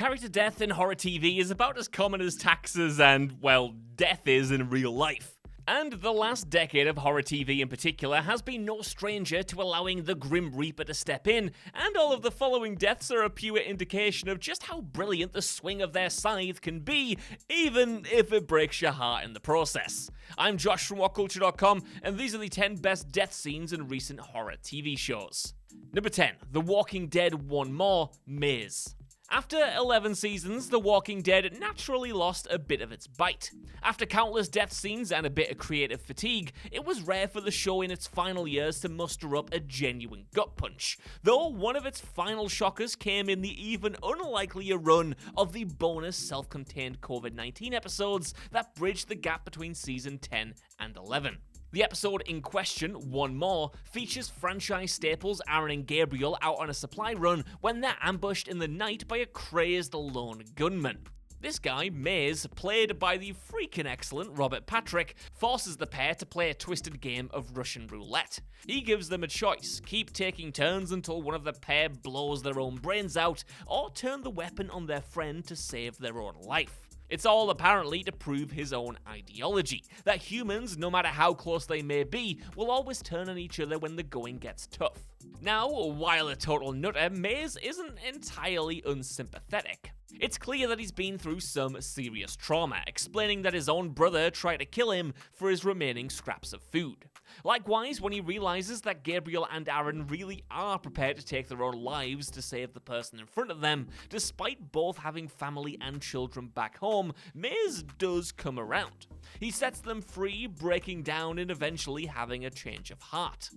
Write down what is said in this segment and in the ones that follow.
Character death in horror TV is about as common as taxes and, well, death is in real life. And the last decade of horror TV in particular has been no stranger to allowing the Grim Reaper to step in, and all of the following deaths are a pure indication of just how brilliant the swing of their scythe can be, even if it breaks your heart in the process. I'm Josh from WhatCulture.com, and these are the 10 best death scenes in recent horror TV shows. Number 10, The Walking Dead One More, Maze. After 11 seasons, The Walking Dead naturally lost a bit of its bite. After countless death scenes and a bit of creative fatigue, it was rare for the show in its final years to muster up a genuine gut punch, though one of its final shockers came in the even unlikelier run of the bonus self-contained COVID-19 episodes that bridged the gap between season 10 and 11. The episode in question, One More, features franchise staples Aaron and Gabriel out on a supply run when they're ambushed in the night by a crazed lone gunman. This guy, Maze, played by the freaking excellent Robert Patrick, forces the pair to play a twisted game of Russian roulette. He gives them a choice: keep taking turns until one of the pair blows their own brains out, or turn the weapon on their friend to save their own life. It's all apparently to prove his own ideology, that humans, no matter how close they may be, will always turn on each other when the going gets tough. Now, while a total nutter, Maze isn't entirely unsympathetic. It's clear that he's been through some serious trauma, explaining that his own brother tried to kill him for his remaining scraps of food. Likewise, when he realizes that Gabriel and Aaron really are prepared to take their own lives to save the person in front of them, despite both having family and children back home, Maze does come around. He sets them free, breaking down and eventually having a change of heart.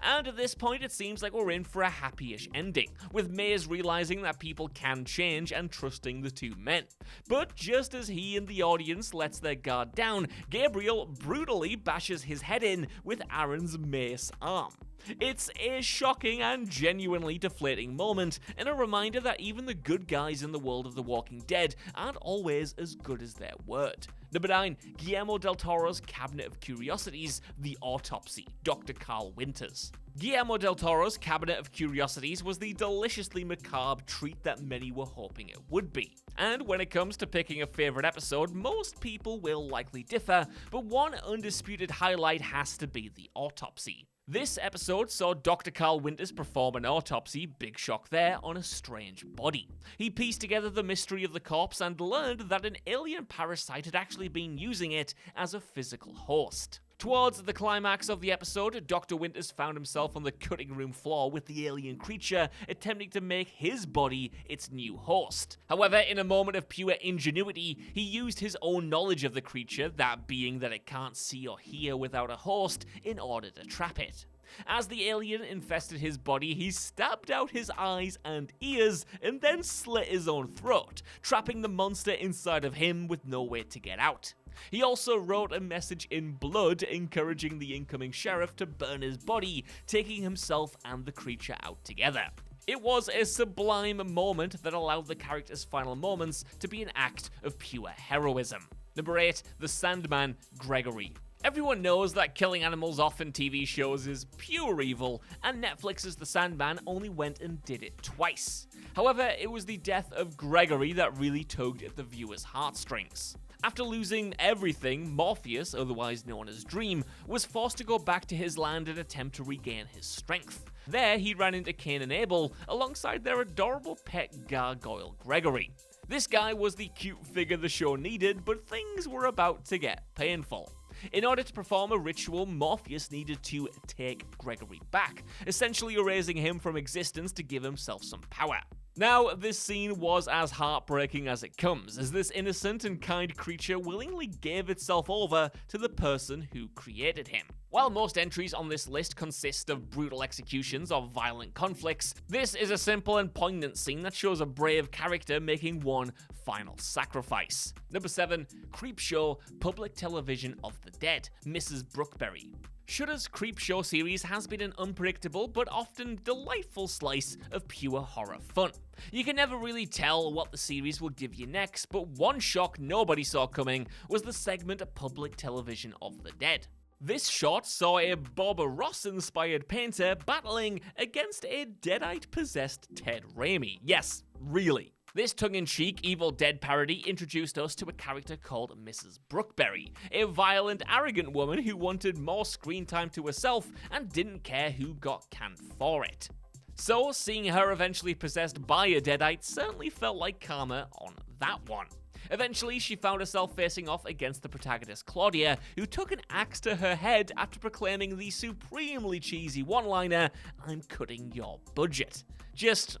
And at this point, it seems like we're in for a happy-ish ending, with Maze realizing that people can change and trusting the two men. But just as he and the audience lets their guard down, Gabriel brutally bashes his head in with Aaron's mace arm. It's a shocking and genuinely deflating moment, and a reminder that even the good guys in the world of The Walking Dead aren't always as good as their word. Number 9, Guillermo del Toro's Cabinet of Curiosities, The Autopsy, Dr. Carl Winters. Guillermo del Toro's Cabinet of Curiosities was the deliciously macabre treat that many were hoping it would be. And when it comes to picking a favourite episode, most people will likely differ, but one undisputed highlight has to be The Autopsy. This episode saw Dr. Carl Winters perform an autopsy, big shock there, on a strange body. He pieced together the mystery of the corpse and learned that an alien parasite had actually been using it as a physical host. Towards the climax of the episode, Dr. Winters found himself on the cutting room floor with the alien creature, attempting to make his body its new host. However, in a moment of pure ingenuity, he used his own knowledge of the creature, that being that it can't see or hear without a host, in order to trap it. As the alien infested his body, he stabbed out his eyes and ears and then slit his own throat, trapping the monster inside of him with no way to get out. He also wrote a message in blood encouraging the incoming sheriff to burn his body, taking himself and the creature out together. It was a sublime moment that allowed the character's final moments to be an act of pure heroism. Number 8, The Sandman, Gregory. Everyone knows that killing animals off in TV shows is pure evil, and Netflix's The Sandman only went and did it twice. However, it was the death of Gregory that really tugged at the viewer's heartstrings. After losing everything, Morpheus, otherwise known as Dream, was forced to go back to his land and attempt to regain his strength. There, he ran into Cain and Abel, alongside their adorable pet gargoyle, Gregory. This guy was the cute figure the show needed, but things were about to get painful. In order to perform a ritual, Morpheus needed to take Gregory back, essentially erasing him from existence to give himself some power. Now, this scene was as heartbreaking as it comes, as this innocent and kind creature willingly gave itself over to the person who created him. While most entries on this list consist of brutal executions or violent conflicts, this is a simple and poignant scene that shows a brave character making one final sacrifice. Number 7, Creepshow, Public Television of the Dead, Mrs. Brookberry. Shudder's Creepshow series has been an unpredictable but often delightful slice of pure horror fun. You can never really tell what the series will give you next, but one shock nobody saw coming was the segment Public Television of the Dead. This shot saw a Bob Ross-inspired painter battling against a deadite-possessed Ted Raimi. Yes, really. This tongue-in-cheek Evil Dead parody introduced us to a character called Mrs. Brookberry, a violent, arrogant woman who wanted more screen time to herself and didn't care who got canned for it. So, seeing her eventually possessed by a Deadite certainly felt like karma on that one. Eventually, she found herself facing off against the protagonist Claudia, who took an axe to her head after proclaiming the supremely cheesy one-liner, "I'm cutting your budget." Just,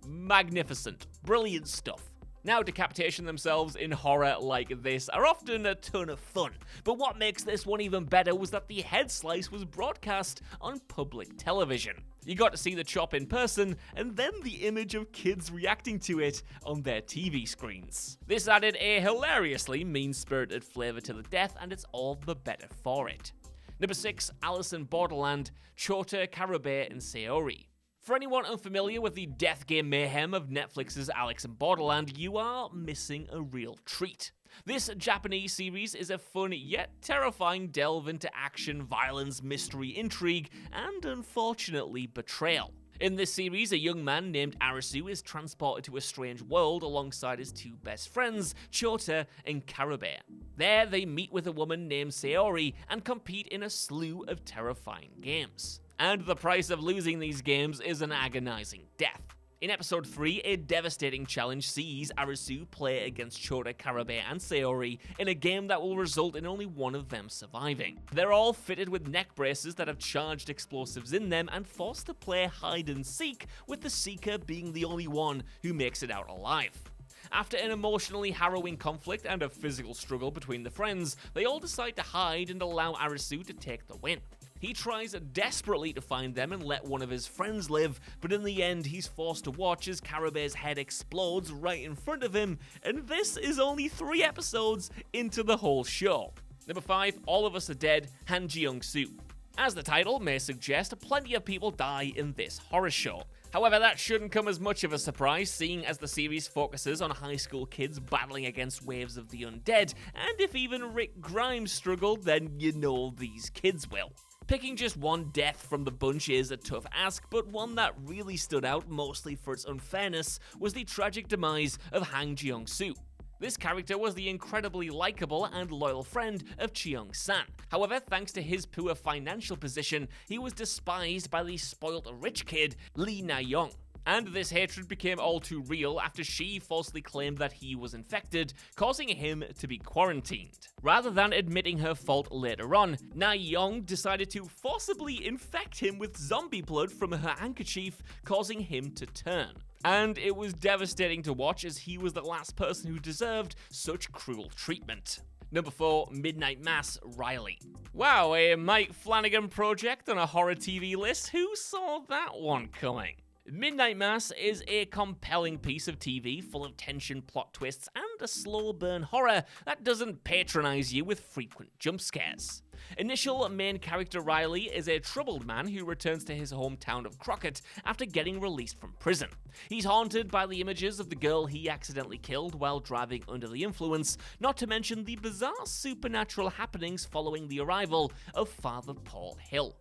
magnificent. Brilliant stuff. Now, decapitation themselves in horror like this are often a ton of fun, but what makes this one even better was that the head slice was broadcast on public television. You got to see the chop in person, and then the image of kids reacting to it on their TV screens. This added a hilariously mean-spirited flavour to the death, and it's all the better for it. Number 6, Alice in Borderland, Chota, Karabé, and Sayori. For anyone unfamiliar with the death game mayhem of Netflix's Alice in Borderland, you are missing a real treat. This Japanese series is a fun yet terrifying delve into action, violence, mystery, intrigue, and unfortunately betrayal. In this series, a young man named Arisu is transported to a strange world alongside his two best friends, Chota and Karabé. There, they meet with a woman named Sayori and compete in a slew of terrifying games. And the price of losing these games is an agonizing death. In episode 3, a devastating challenge sees Arisu play against Chota, Karabé, and Sayori in a game that will result in only one of them surviving. They're all fitted with neck braces that have charged explosives in them and forced to play hide and seek, with the seeker being the only one who makes it out alive. After an emotionally harrowing conflict and a physical struggle between the friends, they all decide to hide and allow Arisu to take the win. He tries desperately to find them and let one of his friends live, but in the end he's forced to watch as Karabé's head explodes right in front of him, and this is only 3 episodes into the whole show. Number 5, All of Us Are Dead, Han Jeong-soo. As the title may suggest, plenty of people die in this horror show. However, that shouldn't come as much of a surprise, seeing as the series focuses on high school kids battling against waves of the undead, and if even Rick Grimes struggled, then you know these kids will. Picking just one death from the bunch is a tough ask, but one that really stood out, mostly for its unfairness, was the tragic demise of Han Jeong-soo. This character was the incredibly likable and loyal friend of Cheong-san. However, thanks to his poor financial position, he was despised by the spoilt rich kid Lee Na-young. And this hatred became all too real after she falsely claimed that he was infected, causing him to be quarantined. Rather than admitting her fault later on, Na-young decided to forcibly infect him with zombie blood from her handkerchief, causing him to turn. And it was devastating to watch, as he was the last person who deserved such cruel treatment. Number 4, Midnight Mass, Riley. Wow, a Mike Flanagan project on a horror TV list? Who saw that one coming? Midnight Mass is a compelling piece of TV full of tension, plot twists, and a slow burn horror that doesn't patronize you with frequent jump scares. Initial main character Riley is a troubled man who returns to his hometown of Crockett after getting released from prison. He's haunted by the images of the girl he accidentally killed while driving under the influence, not to mention the bizarre supernatural happenings following the arrival of Father Paul Hill.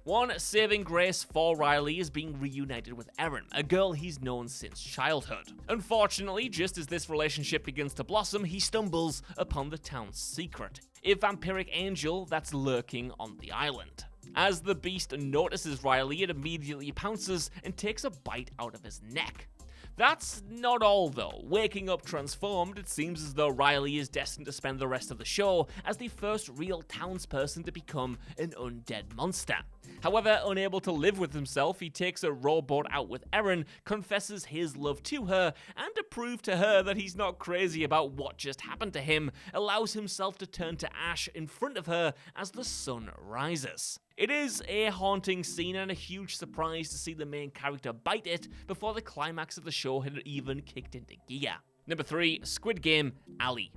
One saving grace for Riley is being reunited with Erin, a girl he's known since childhood. Unfortunately, just as this relationship begins to blossom, he stumbles upon the town's secret, a vampiric angel that's lurking on the island. As the beast notices Riley, it immediately pounces and takes a bite out of his neck. That's not all though. Waking up transformed, it seems as though Riley is destined to spend the rest of the show as the first real townsperson to become an undead monster. However, unable to live with himself, he takes a rowboat out with Erin, confesses his love to her, and to prove to her that he's not crazy about what just happened to him, allows himself to turn to ash in front of her as the sun rises. It is a haunting scene and a huge surprise to see the main character bite it before the climax of the show had even kicked into gear. Number 3, Squid Game, Ali.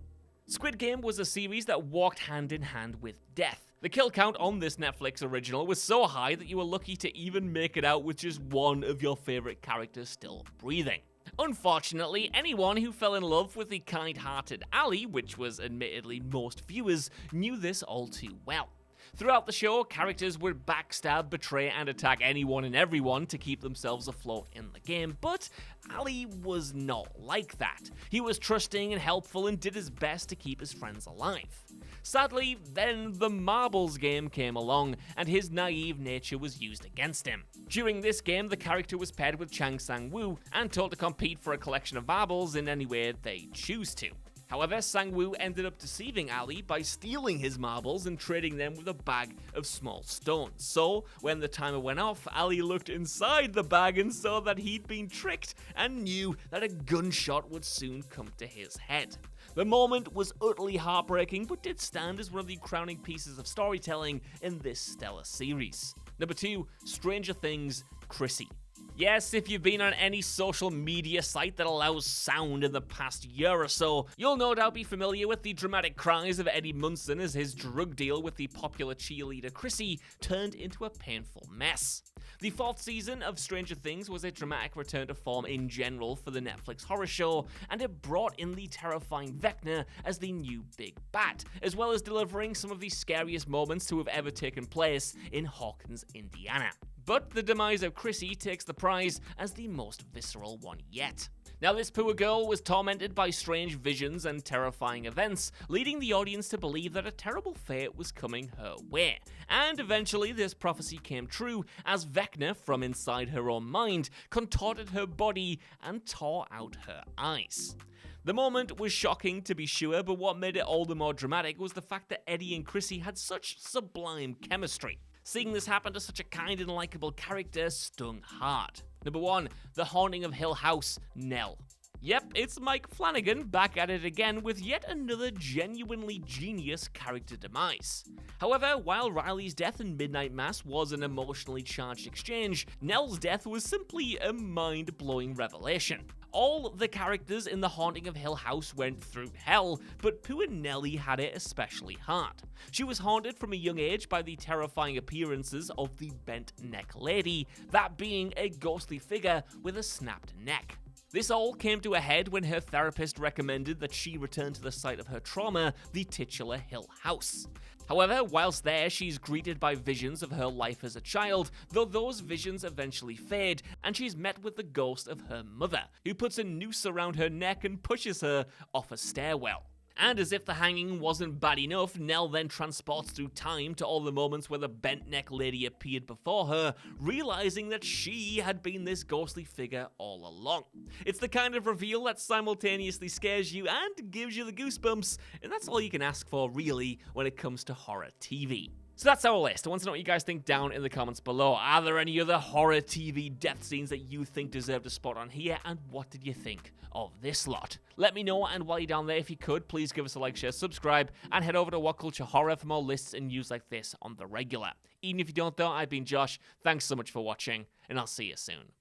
Squid Game was a series that walked hand in hand with death. The kill count on this Netflix original was so high that you were lucky to even make it out with just one of your favorite characters still breathing. Unfortunately, anyone who fell in love with the kind-hearted Ali, which was admittedly most viewers, knew this all too well. Throughout the show, characters would backstab, betray, and attack anyone and everyone to keep themselves afloat in the game, but Ali was not like that. He was trusting and helpful and did his best to keep his friends alive. Sadly, then the marbles game came along, and his naive nature was used against him. During this game, the character was paired with Chang Sang-woo and told to compete for a collection of marbles in any way they choose to. However, Sang-woo ended up deceiving Ali by stealing his marbles and trading them with a bag of small stones. So, when the timer went off, Ali looked inside the bag and saw that he'd been tricked and knew that a gunshot would soon come to his head. The moment was utterly heartbreaking, but did stand as one of the crowning pieces of storytelling in this stellar series. Number 2, Stranger Things, Chrissy. Yes, if you've been on any social media site that allows sound in the past year or so, you'll no doubt be familiar with the dramatic cries of Eddie Munson as his drug deal with the popular cheerleader Chrissy turned into a painful mess. The 4th season of Stranger Things was a dramatic return to form in general for the Netflix horror show, and it brought in the terrifying Vecna as the new big bad, as well as delivering some of the scariest moments to have ever taken place in Hawkins, Indiana. But the demise of Chrissy takes the prize as the most visceral one yet. Now, this poor girl was tormented by strange visions and terrifying events, leading the audience to believe that a terrible fate was coming her way. And eventually, this prophecy came true as Vecna, from inside her own mind, contorted her body and tore out her eyes. The moment was shocking to be sure, but what made it all the more dramatic was the fact that Eddie and Chrissy had such sublime chemistry. Seeing this happen to such a kind and likable character stung hard. Number 1, The Haunting of Hill House, Nell. Yep, it's Mike Flanagan back at it again with yet another genuinely genius character demise. However, while Riley's death in Midnight Mass was an emotionally charged exchange, Nell's death was simply a mind-blowing revelation. All the characters in The Haunting of Hill House went through hell, but poor Nellie had it especially hard. She was haunted from a young age by the terrifying appearances of the Bent Neck Lady, that being a ghostly figure with a snapped neck. This all came to a head when her therapist recommended that she return to the site of her trauma, the titular Hill House. However, whilst there, she's greeted by visions of her life as a child, though those visions eventually fade, and she's met with the ghost of her mother, who puts a noose around her neck and pushes her off a stairwell. And as if the hanging wasn't bad enough, Nell then transports through time to all the moments where the Bent Neck Lady appeared before her, realizing that she had been this ghostly figure all along. It's the kind of reveal that simultaneously scares you and gives you the goosebumps, and that's all you can ask for, really, when it comes to horror TV. So that's our list. I want to know what you guys think down in the comments below. Are there any other horror TV death scenes that you think deserved a spot on here? And what did you think of this lot? Let me know, and while you're down there, if you could, please give us a like, share, subscribe, and head over to What Culture Horror for more lists and news like this on the regular. Even if you don't though, I've been Josh. Thanks so much for watching, and I'll see you soon.